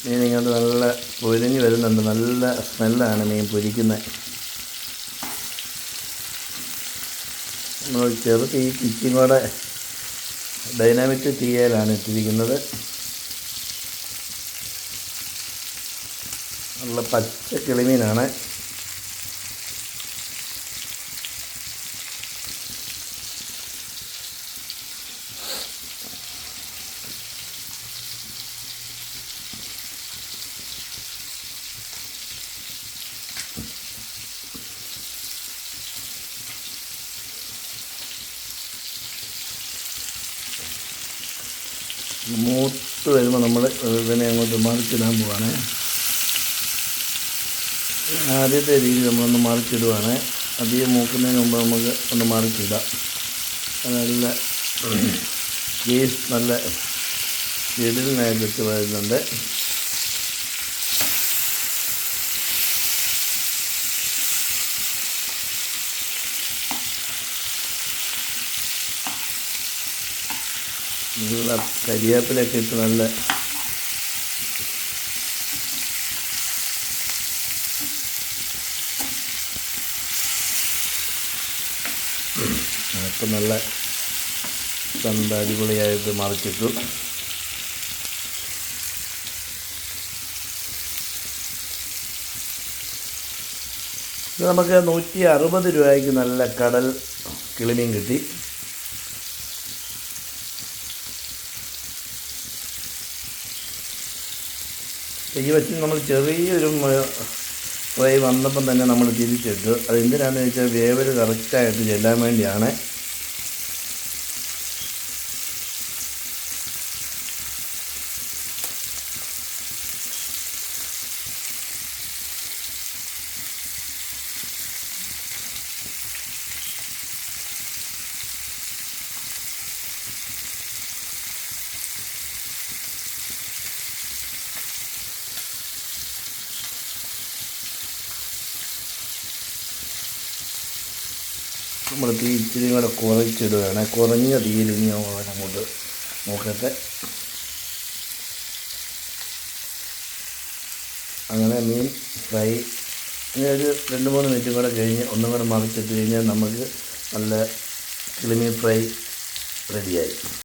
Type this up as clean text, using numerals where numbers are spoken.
മീൻ ഇങ്ങോട്ട് നല്ല പൊരിഞ്ഞ് വരുന്നുണ്ട്. നല്ല സ്മെല്ലാണ് മീൻ പൊരിക്കുന്നത്. നമ്മൾ ചെറു ഇച്ചിരി കൂടെ ഡൈനാമിക് തീയലാണ് ഇട്ടിരിക്കുന്നത്. നല്ല പച്ച കിളിമീനാണ്. മൂത്ത് വരുമ്പോൾ നമ്മൾ ഇതിനെ അങ്ങോട്ട് മറിച്ചിടാൻ പോവാണ്. ആദ്യത്തെ രീതി നമ്മളൊന്ന് മറിച്ചിടുവാണ്. അധികം മൂക്കുന്നതിന് മുമ്പ് നമുക്ക് ഒന്ന് മറിച്ചിടാം. നല്ല ഗ്രീസ് നല്ല ഇടലിനായിട്ട് വരുന്നുണ്ട്. നല്ല കരിവേപ്പിലൊക്കെ ഇട്ട് നല്ല ഇപ്പം നല്ല അടിപൊളിയായിട്ട് മറിച്ചിട്ടു. ഇത് നമുക്ക് 160 രൂപയ്ക്ക് നല്ല കടൽ കിളിമീൻ കിട്ടി. ഈ വച്ച് നമ്മൾ ചെറിയൊരു ഫ്രൈ വന്നപ്പം തന്നെ നമ്മൾ തിരിച്ചിട്ടു. അതെന്തിനാണെന്ന് വെച്ചാൽ വേവൽ കറക്റ്റായിട്ട് ചെല്ലാൻ വേണ്ടിയാണ്. നമ്മൾ തീ ഇച്ചിരി കൂടെ കുറച്ചിടുകയാണ്. കുറഞ്ഞ തീയിൽ ഇനി അങ്ങോട്ട് നോക്കട്ടെ. അങ്ങനെ മീൻ ഫ്രൈ ഇനി ഒരു 2-3 മിനിറ്റും കൂടെ കഴിഞ്ഞ് ഒന്നും കൂടെ മറിച്ചിട്ട് കഴിഞ്ഞാൽ നമുക്ക് നല്ല കിളിമീൻ ഫ്രൈ റെഡിയായി.